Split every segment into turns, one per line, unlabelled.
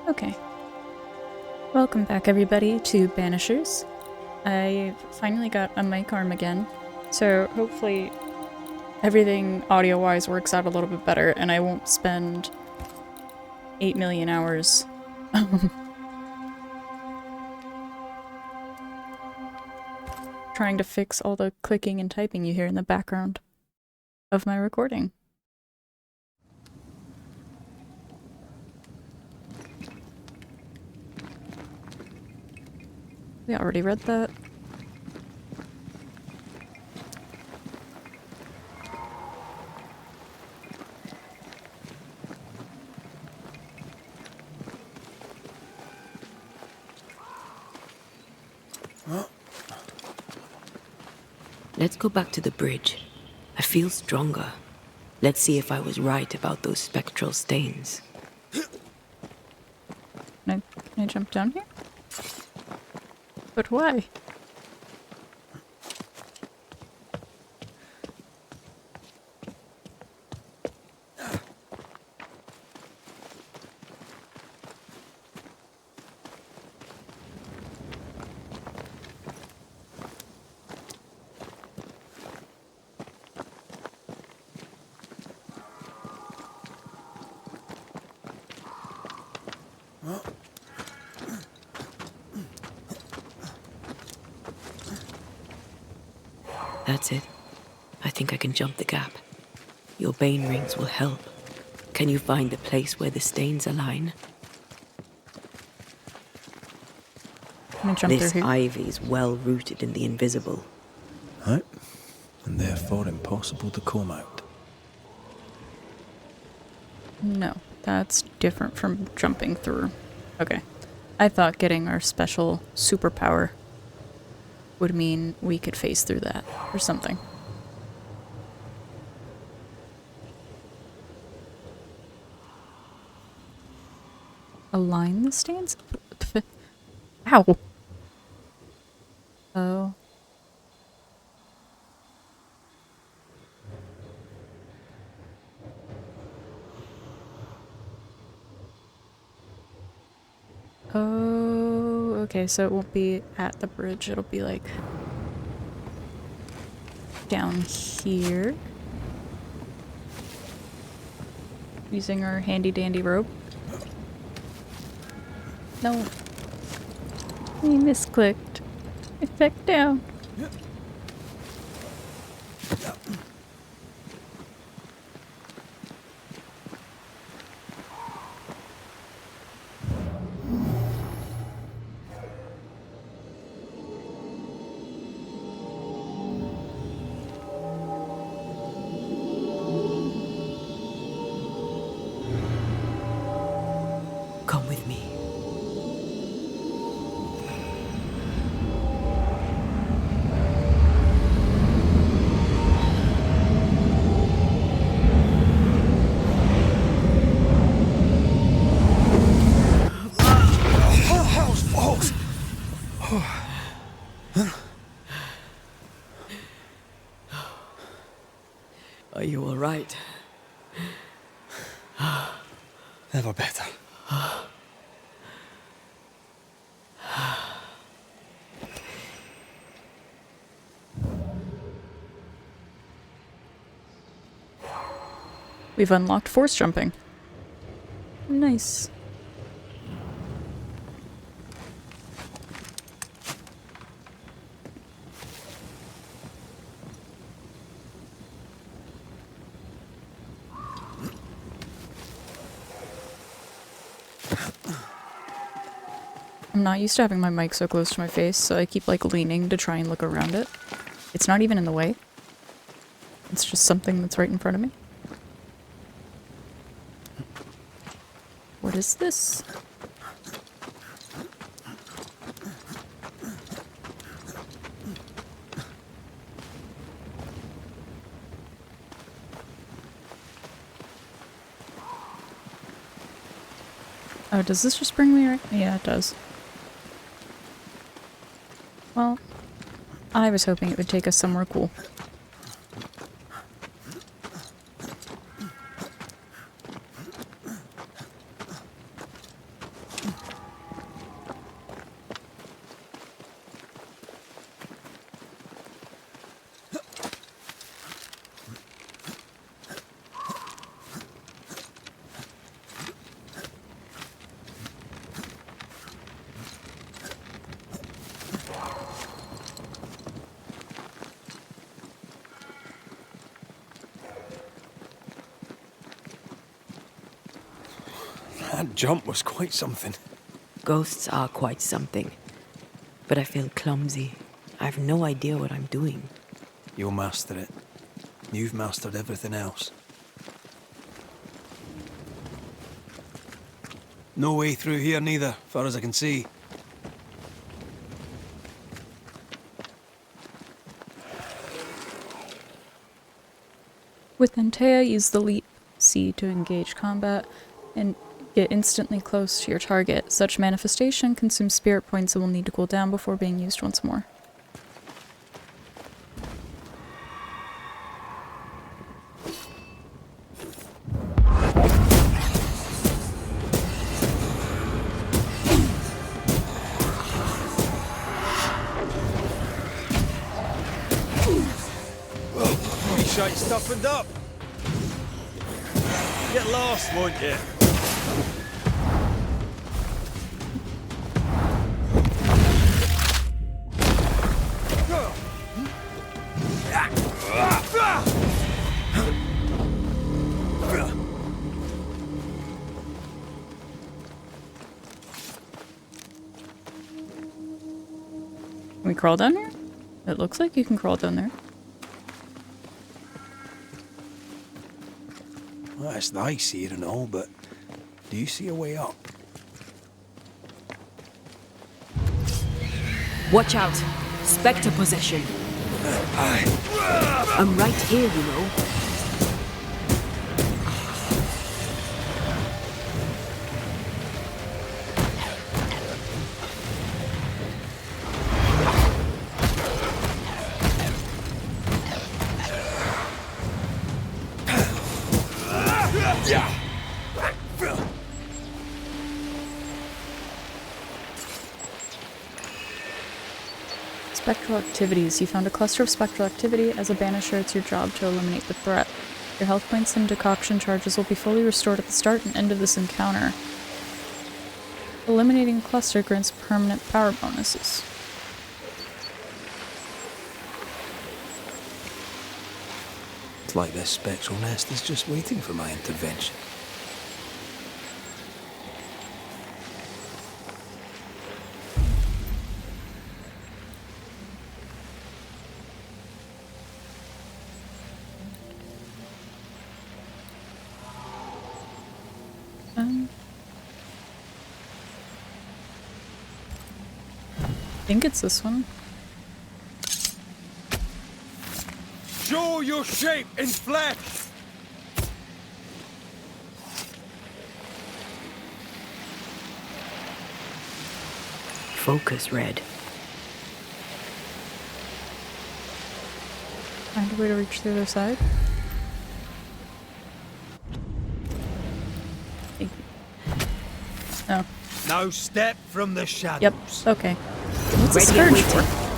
Okay. Welcome back, everybody, to Banishers. I finally got a mic arm again, so hopefully everything audio-wise works out a little bit better, and I won't spend 8 million hours trying to fix all the clicking and typing you hear in the background of my recording. We already read that.
Let's go back to the bridge. I feel stronger. Let's see if I was right about those spectral stains.
Can I jump down here? But why?
That's it. I think I can jump the gap. Your bane rings will help. Can you find the place where the stains align?
Can I jump
This
through here?
ivy is well rooted in the invisible.
Right? And therefore impossible to come out.
No, that's different from jumping through. Okay. I thought getting our special superpower would mean we could phase through that or something. Align the stains? Ow! Oh. Oh, okay, so it won't be at the bridge, it'll be like down here. Using our handy dandy rope. No. We misclicked. It back down.
Come with me. Are you all right?
Never better.
We've unlocked force jumping. Nice. I'm not used to having my mic so close to my face, so I keep like leaning to try and look around it. It's not even in the way. It's just something that's right in front of me. What is this? Oh, does this just bring me right? Yeah, it does. Well, I was hoping it would take us somewhere cool.
That jump was quite something.
Ghosts are quite something. But I feel clumsy. I have no idea what I'm doing.
You'll master it. You've mastered everything else. No way through here neither, far as I can see.
With Antea, use the leap C to engage combat and get instantly close to your target. Such manifestation consumes spirit points and will need to cool down before being used once more.
Shite stuffened up. Get lost, won't you?
Can we crawl down here? It looks like you can crawl down there.
Well, it's nice here and all, but do you see a way up?
Watch out! Spectre possession. I'm right here, you know.
Spectral activities. You found a cluster of spectral activity. As a banisher, it's your job to eliminate the threat. Your health points and decoction charges will be fully restored at the start and end of this encounter. Eliminating a cluster grants permanent power bonuses.
It's like this spectral nest is just waiting for my intervention.
I think it's this one.
Show your shape in flesh!
Focus, Red.
Find a way to reach the other side. Thank you. Oh.
Now step from the shadows.
Yep. Okay. What's a
Ready and
scourge
waiting.
for?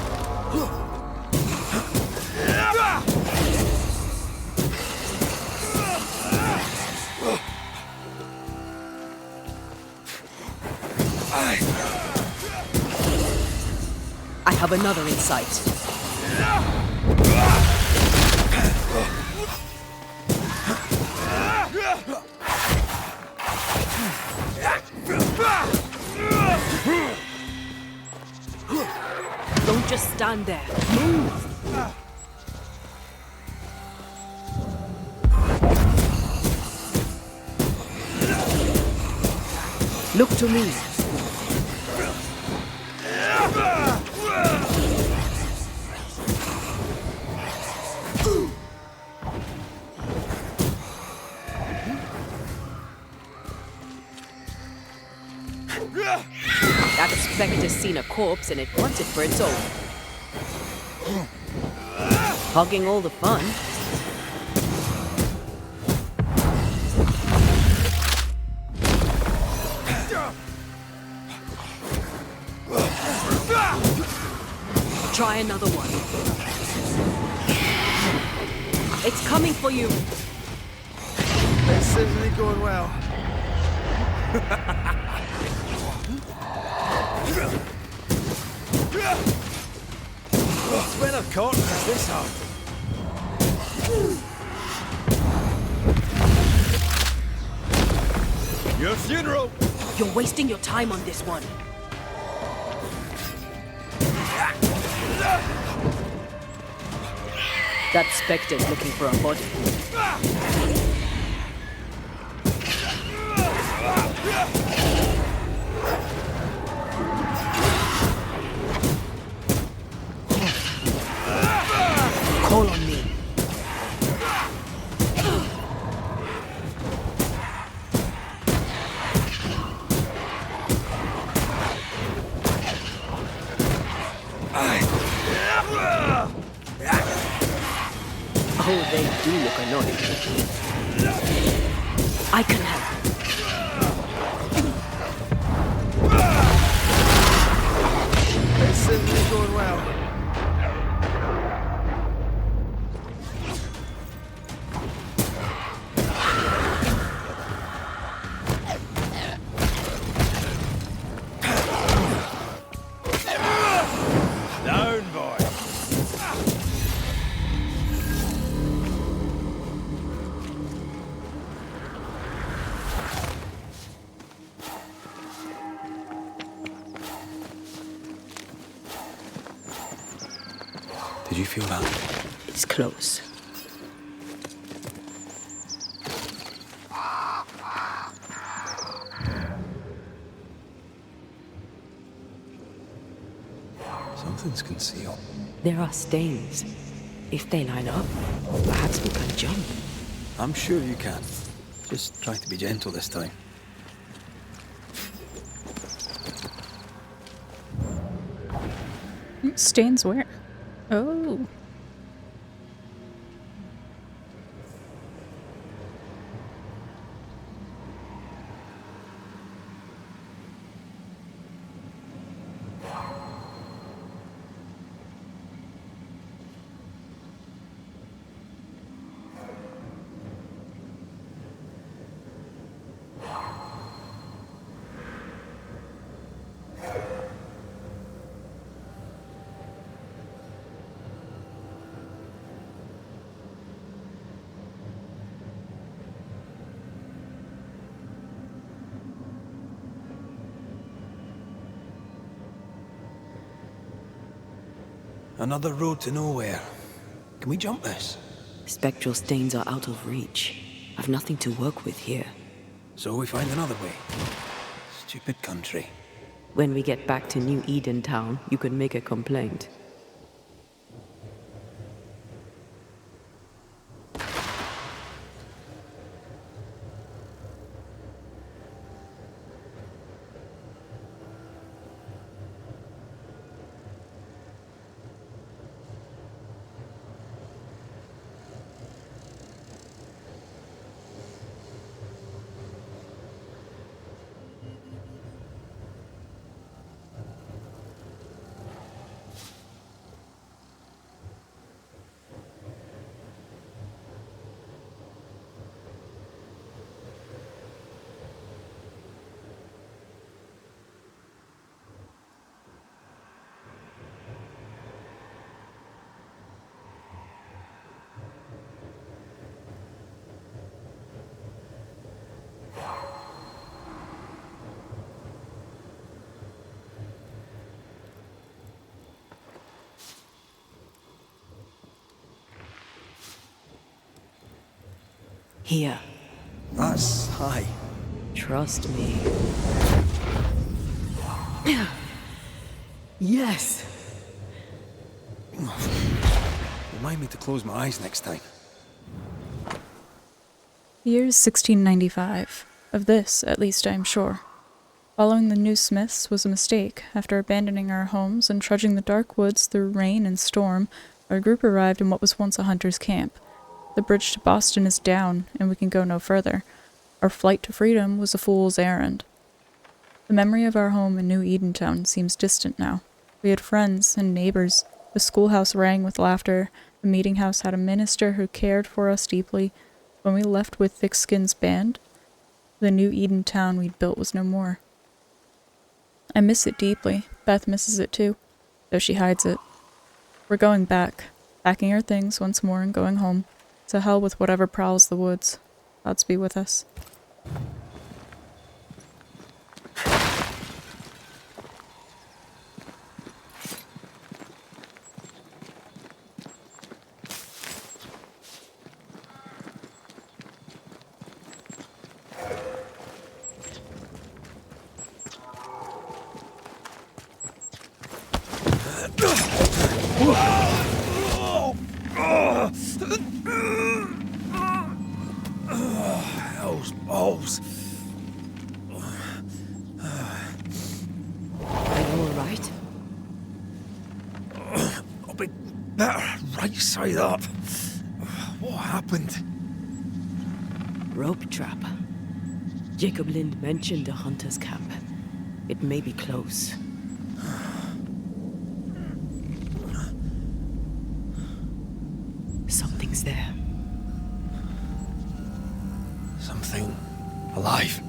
I have another in sight. Don't just stand there. Move! Look to me. That spectre's seen a corpse and it wants it for its own. Hogging all the fun. Try another one. It's coming for you.
This isn't going well. When I've caught this hard. Your funeral!
You're wasting your time on this one. That Spectre's looking for a body. Call on me. Oh, they do look annoying. I can help.
This isn't going well. Down, boy.
Did you feel that?
It's close.
Something's concealed.
There are stains. If they line up, perhaps we can jump.
I'm sure you can. Just try to be gentle this time.
Stains where? Oh.
Another road to nowhere. Can we jump this?
Spectral stains are out of reach. I've nothing to work with here.
So we find another way. Stupid country.
When we get back to New Eden Town, you can make a complaint. Here.
That's high.
Trust me. Yes!
Remind me to close my eyes next time.
The year is 1695. Of this, at least, I am sure. Following the new smiths was a mistake. After abandoning our homes and trudging the dark woods through rain and storm, our group arrived in what was once a hunter's camp. The bridge to Boston is down, and we can go no further. Our flight to freedom was a fool's errand. The memory of our home in New Edentown seems distant now. We had friends and neighbors. The schoolhouse rang with laughter. The meeting house had a minister who cared for us deeply. When we left with Thickskin's band, the New Edentown we'd built was no more. I miss it deeply. Beth misses it too, though she hides it. We're going back, packing our things once more and going home. To hell with whatever prowls the woods. Gods be with us.
Hell's balls.
Are you alright?
I'll be better right side up. What happened?
Rope trap. Jacob Lind mentioned a hunter's camp. It may be close. Something's there.
Something alive.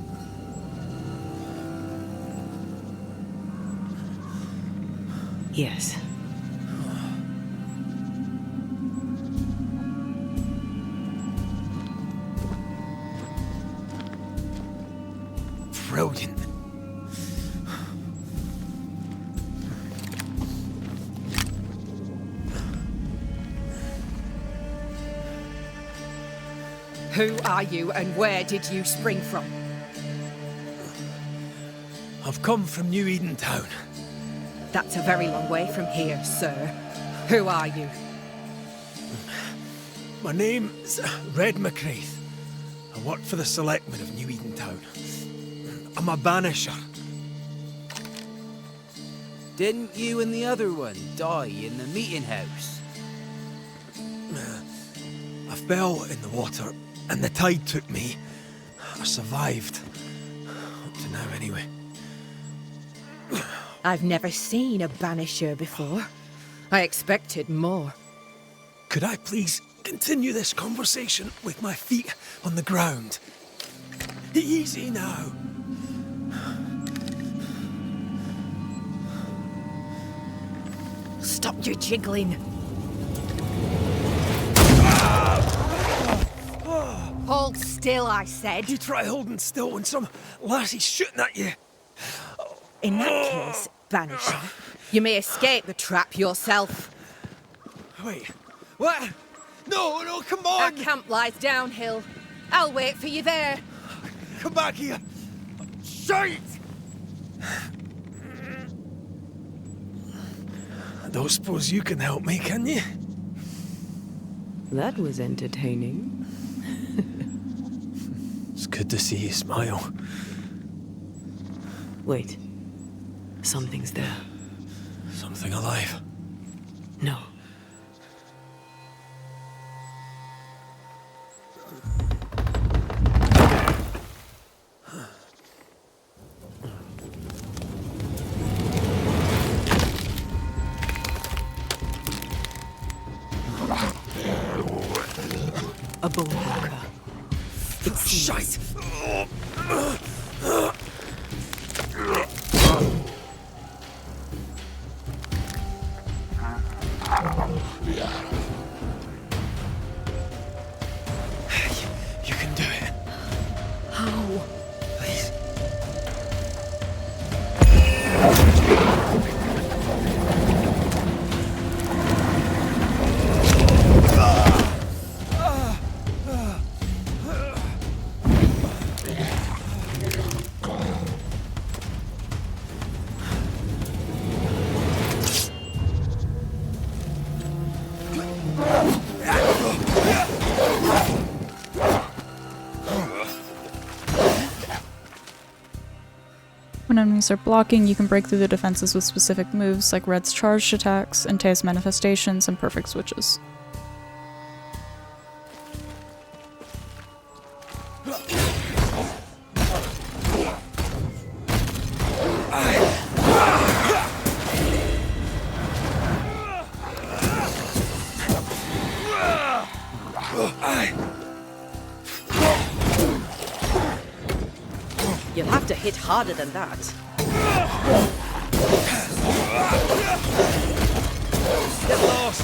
Yes.
Brilliant.
Who are you and where did you spring from?
I've come from New Eden Town.
That's a very long way from here, sir. Who are you?
My name's Red McCraith. I work for the selectmen of New Eden Town. I'm a banisher.
Didn't you and the other one die in the meeting house?
I fell in the water and the tide took me. I survived. Up to now, anyway.
I've never seen a banisher before. I expected more.
Could I please continue this conversation with my feet on the ground? Easy now.
Stop your jiggling. Hold still, I said.
You try holding still when some lassie's shooting at you.
In that case, banisher, you may escape the trap yourself.
Wait, what? No, come
Our
on!
camp lies downhill. I'll wait for you there.
Come back here! Shite! I don't suppose you can help me, can you?
That was entertaining.
It's good to see you smile.
Wait. Something's there.
Something alive.
No. A bone walker. It's
Shite! You can do it.
How?
Please.
When enemies are blocking, you can break through the defenses with specific moves like Red's charged attacks, and Tea's manifestations, and perfect switches.
You'll have to hit harder than that.
Get lost!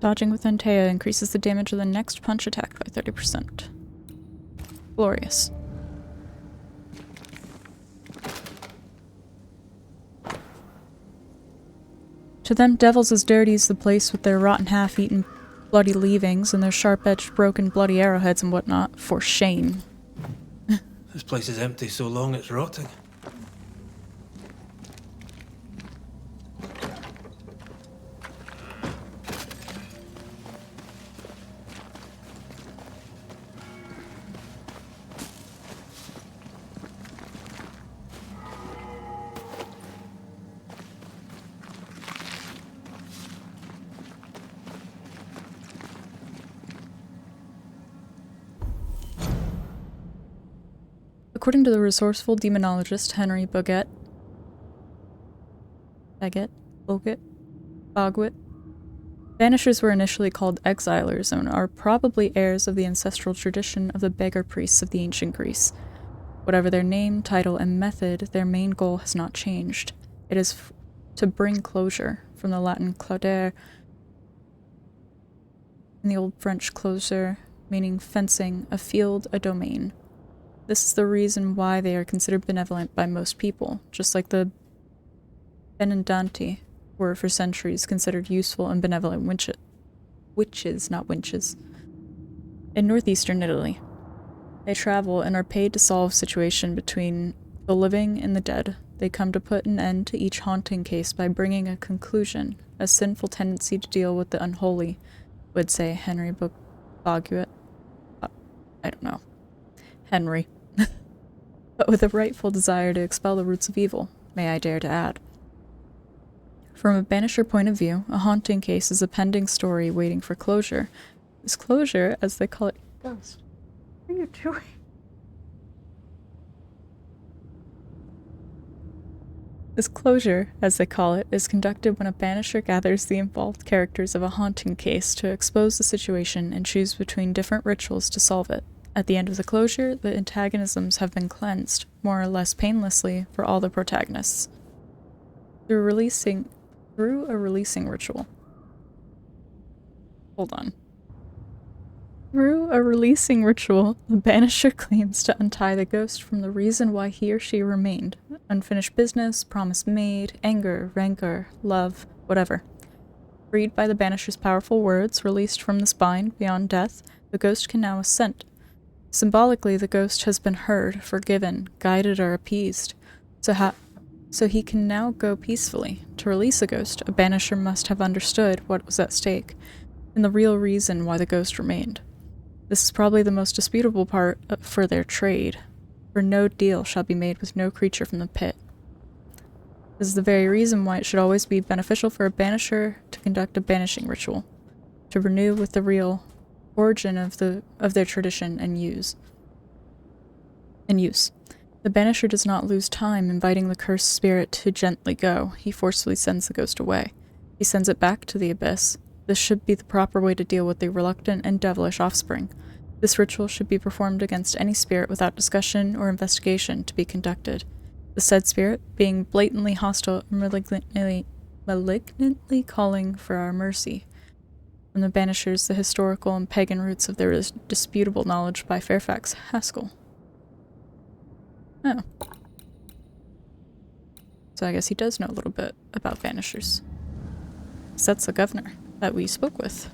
Dodging with Antea increases the damage of the next punch attack by 30%. Glorious. To them, devils as dirty as the place with their rotten half-eaten bloody leavings and their sharp-edged broken bloody arrowheads and whatnot. For shame.
This place is empty so long it's rotting.
According to the resourceful demonologist Henry Boggett, Banishers were initially called exilers and are probably heirs of the ancestral tradition of the beggar priests of the ancient Greece. Whatever their name, title, and method, their main goal has not changed. It is to bring closure, from the Latin claudere, and the Old French closure, meaning fencing, a field, a domain. This is the reason why they are considered benevolent by most people, just like the Benandanti were for centuries considered useful and benevolent witches, not winches, in northeastern Italy. They travel and are paid to solve situation between the living and the dead. They come to put an end to each haunting case by bringing a conclusion, a sinful tendency to deal with the unholy, would say Henry Boggett. I don't know. Henry. But with a rightful desire to expel the roots of evil, may I dare to add. From a banisher point of view, a haunting case is a pending story waiting for closure. This closure, as they call it... Ghost, what are you doing? This closure, as they call it, is conducted when a banisher gathers the involved characters of a haunting case to expose the situation and choose between different rituals to solve it. At the end of the closure, the antagonisms have been cleansed, more or less painlessly, for all the protagonists. Through a releasing ritual. Hold on. Through a releasing ritual, the banisher claims to untie the ghost from the reason why he or she remained. Unfinished business, promise made, anger, rancor, love, whatever. Freed by the banisher's powerful words, released from the spine beyond death, the ghost can now ascend. Symbolically, the ghost has been heard, forgiven, guided, or appeased. So he can now go peacefully. To release a ghost, a banisher must have understood what was at stake, and the real reason why the ghost remained. This is probably the most disputable part for their trade, for no deal shall be made with no creature from the pit. This is the very reason why it should always be beneficial for a banisher to conduct a banishing ritual, to renew with the real origin of their tradition and use. The banisher does not lose time inviting the cursed spirit to gently go. He forcefully sends the ghost away. He sends it back to the abyss. This should be the proper way to deal with the reluctant and devilish offspring. This ritual should be performed against any spirit without discussion or investigation to be conducted. The said spirit, being blatantly hostile and malignantly calling for our mercy. From the Banishers, the historical and pagan roots of their disputable knowledge by Fairfax Haskell. Oh. So I guess he does know a little bit about Banishers. So that's the governor that we spoke with.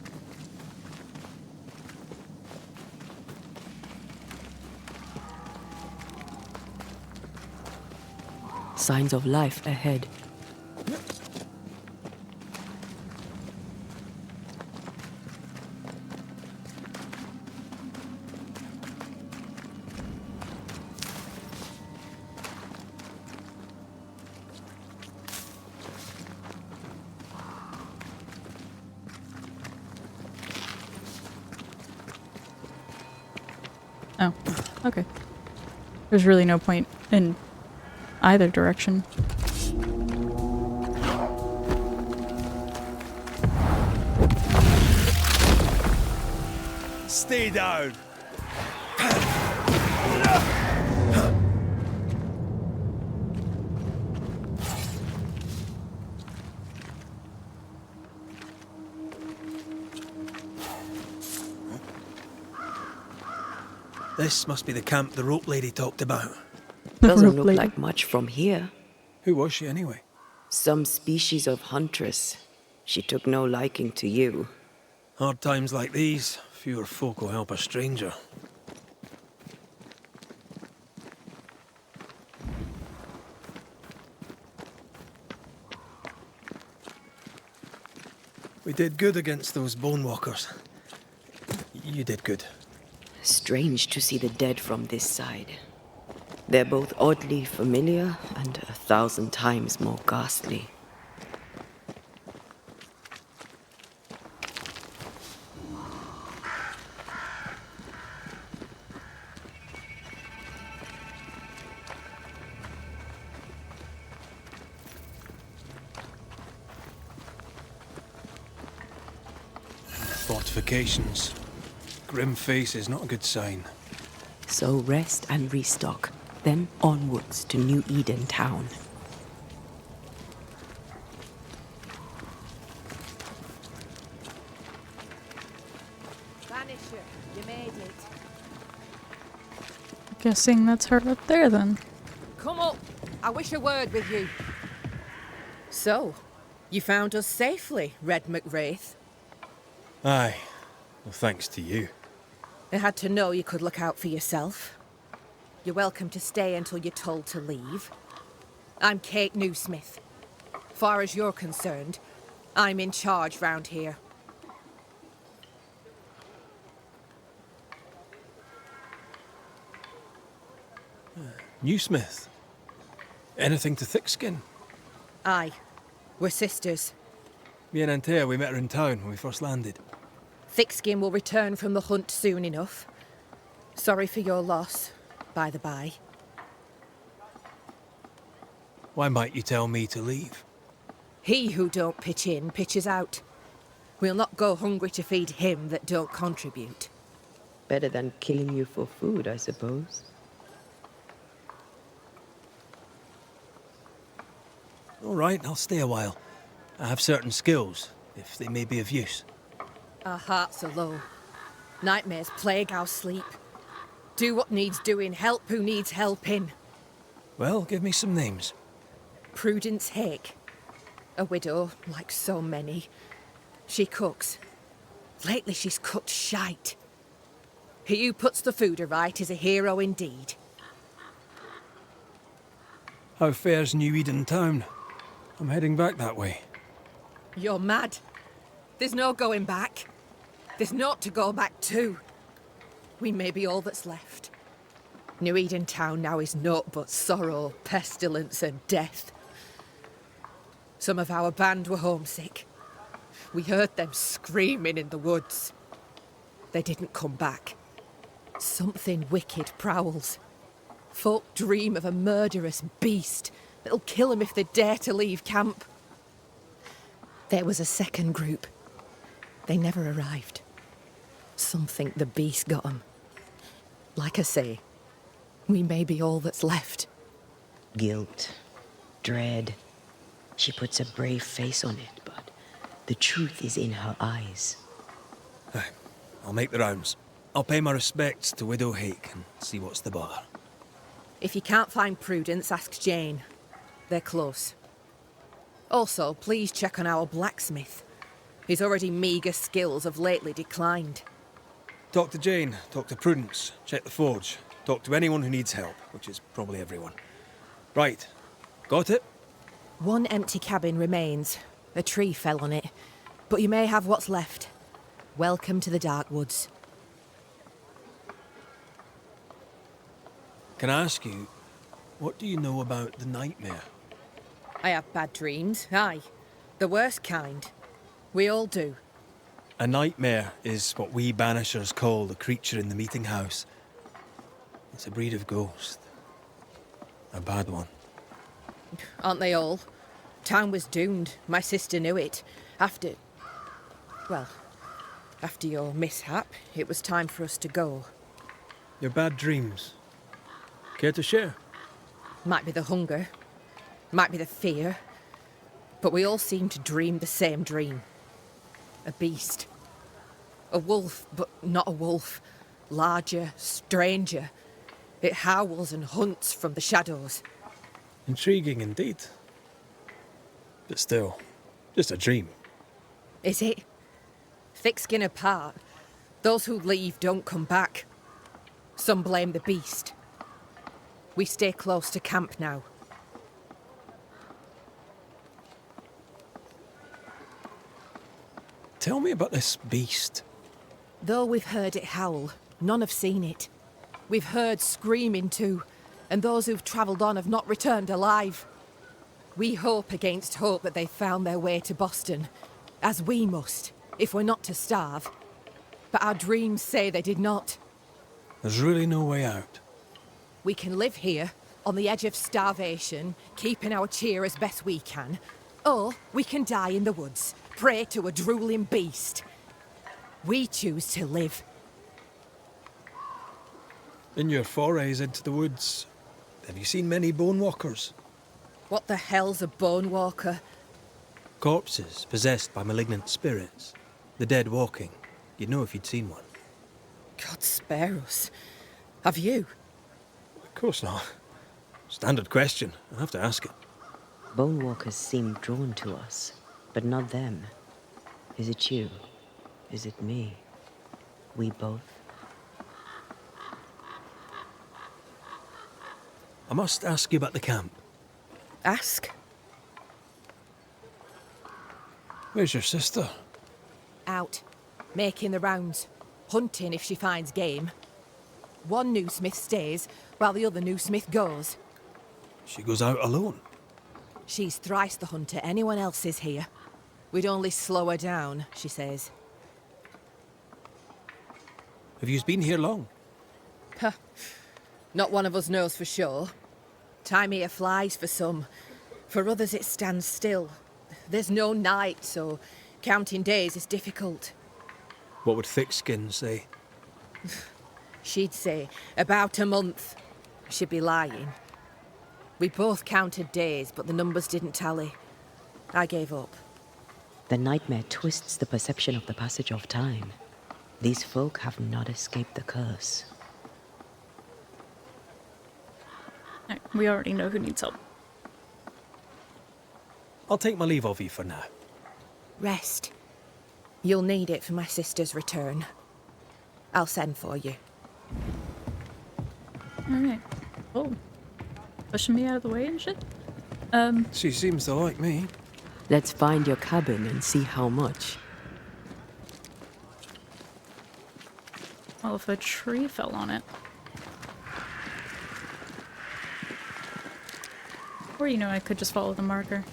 Signs of life ahead.
Oh, okay. There's really no point in either direction.
Stay down.
This must be the camp the rope lady talked about.
Doesn't
Rope
look
lady.
like much from here.
Who was she anyway?
Some species of huntress. She took no liking to you.
Hard times like these, fewer folk will help a stranger. We did good against those bone walkers. You did good.
Strange to see the dead from this side. They're both oddly familiar and 1,000 times more ghastly.
Fortifications. Grim face is not a good sign.
So rest and restock, then onwards to New Eden town.
Banisher, you made it.
Guessing that's her up there then.
Come up. I wish a word with you. So, you found us safely, Red McWraith.
Aye. Well, thanks to you.
I had to know you could look out for yourself. You're welcome to stay until you're told to leave. I'm Kate Newsmith. Far as you're concerned, I'm in charge round here.
Newsmith. Anything to Thickskin?
Aye, we're sisters.
Me and Antea, we met her in town when we first landed.
Thickskin will return from the hunt soon enough. Sorry for your loss, by the by.
Why might you tell me to leave?
He who don't pitch in, pitches out. We'll not go hungry to feed him that don't contribute.
Better than killing you for food, I suppose.
All right, I'll stay a while. I have certain skills, if they may be of use.
Our hearts are low. Nightmares plague our sleep. Do what needs doing, help who needs helping.
Well, give me some names.
Prudence Hake. A widow, like so many. She cooks. Lately she's cooked shite. He who puts the food aright is a hero indeed.
How fares New Eden town? I'm heading back that way.
You're mad. There's no going back. There's naught to go back to. We may be all that's left. New Eden town now is naught but sorrow, pestilence and death. Some of our band were homesick. We heard them screaming in the woods. They didn't come back. Something wicked prowls. Folk dream of a murderous beast that'll kill 'em if they dare to leave camp. There was a second group. They never arrived. Some think the beast got 'em. Like I say, we may be all that's left.
Guilt, dread. She puts a brave face on it, but the truth is in her eyes.
Aye, I'll make the rounds. I'll pay my respects to Widow Hake and see what's the bother.
If you can't find Prudence, ask Jane. They're close. Also, please check on our blacksmith. His already meagre skills have lately declined.
Talk to Jane, talk to Prudence, check the forge, talk to anyone who needs help, which is probably everyone. Right, got it?
One empty cabin remains. A tree fell on it. But you may have what's left. Welcome to the Dark Woods.
Can I ask you, what do you know about the nightmare?
I have bad dreams, aye. The worst kind. We all do.
A nightmare is what we Banishers call the creature in the meeting house. It's a breed of ghost. A bad one.
Aren't they all? Town was doomed. My sister knew it. After your mishap, it was time for us to go.
Your bad dreams. Care to share?
Might be the hunger. Might be the fear. But we all seem to dream the same dream. A beast. A wolf, but not a wolf. larger, stranger. It howls and hunts from the shadows.
Intriguing indeed. But still, just a dream.
Is it? Thick skin apart, those who leave don't come back. Some blame the beast. We stay close to camp now.
Tell me about this beast.
Though we've heard it howl, none have seen it. We've heard screaming too, and those who've travelled on have not returned alive. We hope against hope that they found their way to Boston, as we must, if we're not to starve. But our dreams say they did not.
There's really no way out.
We can live here, on the edge of starvation, keeping our cheer as best we can. Or we can die in the woods, prey to a drooling beast. We choose to live.
In your forays into the woods, have you seen many bone walkers?
What the hell's a bone walker?
Corpses possessed by malignant spirits. The dead walking. You'd know if you'd seen one.
God spare us. Have you?
Of course not. Standard question. I'll have to ask it.
Bone walkers seem drawn to us, but not them. Is it you? Is it me? We both?
I must ask you about the camp.
Ask.
Where's your sister?
Out. Making the rounds. Hunting if she finds game. One new smith stays, while the other new smith goes.
She goes out alone.
She's thrice the hunter anyone else is here. We'd only slow her down, she says.
Have you been here long?
Huh. Not one of us knows for sure. Time here flies for some. For others it stands still. There's no night, so counting days is difficult.
What would Thickskin say?
She'd say about a month. She'd be lying. We both counted days, but the numbers didn't tally. I gave up.
The nightmare twists the perception of the passage of time. These folk have not escaped the curse.
Alright, we already know who needs help.
I'll take my leave of you for now.
Rest. You'll need it for my sister's return. I'll send for you.
Alright. Oh. Pushing me out of the way and shit?
She seems to like me.
Let's find your cabin and see how much.
Well, if a tree fell on it. Or, you know, I could just follow the marker.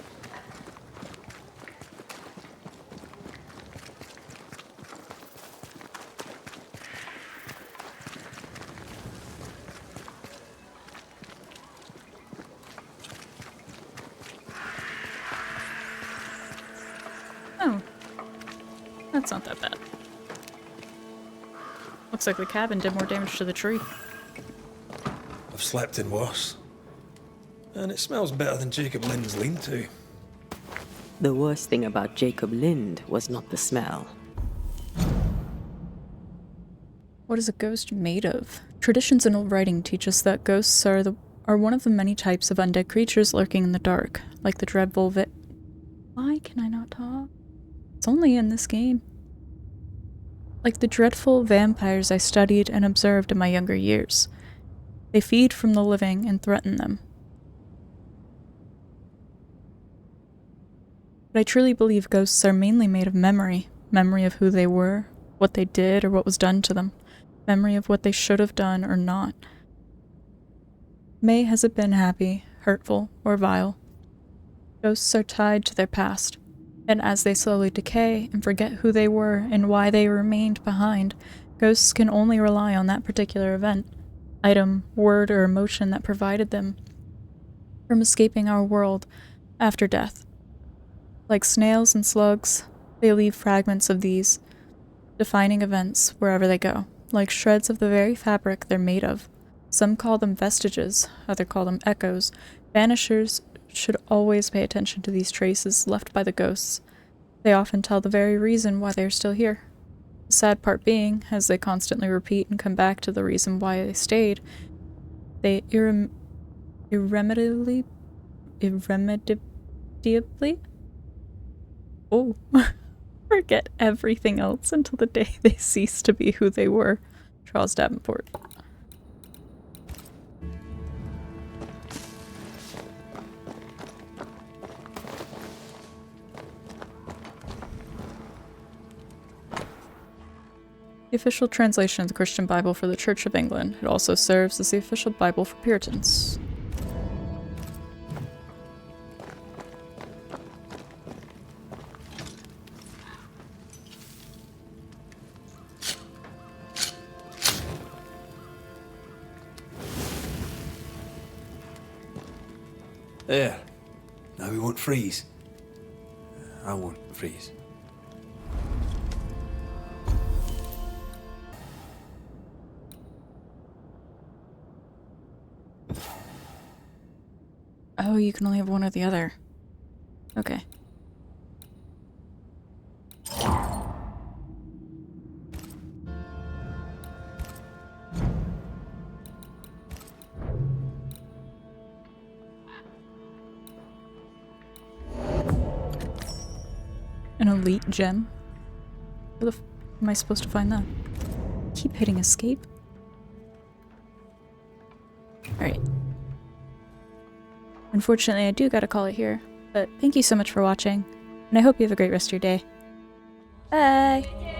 Oh. That's not that bad. Looks like the cabin did more damage to the tree.
I've slept in worse. And it smells better than Jacob Lind's lean-to.
The worst thing about Jacob Lind was not the smell.
What is a ghost made of? Traditions in old writing teach us that ghosts are one of the many types of undead creatures lurking in the dark, like the dreadful Why can I not talk? It's only in this game. Like the dreadful vampires I studied and observed in my younger years. They feed from the living and threaten them. But I truly believe ghosts are mainly made of memory. Memory of who they were, what they did or what was done to them. Memory of what they should have done or not. May has it been happy, hurtful, or vile. Ghosts are tied to their past, and as they slowly decay and forget who they were and why they remained behind, ghosts can only rely on that particular event, item, word, or emotion that provided them from escaping our world after death. Like snails and slugs, they leave fragments of these defining events wherever they go, like shreds of the very fabric they're made of. Some call them vestiges, others call them echoes. Banishers should always pay attention to these traces left by the ghosts. They often tell the very reason why they are still here. The sad part being, as they constantly repeat and come back to the reason why they stayed, they irremediably oh, forget everything else until the day they cease to be who they were. Charles Davenport. The official translation of the Christian Bible for the Church of England. It also serves as the official Bible for Puritans.
There. Now we won't freeze. I won't freeze.
Oh, you can only have one or the other. Okay. An elite gem? Where the f am I supposed to find that? Keep hitting escape. Alright. Unfortunately, I do gotta call it here, but thank you so much for watching, and I hope you have a great rest of your day. Bye!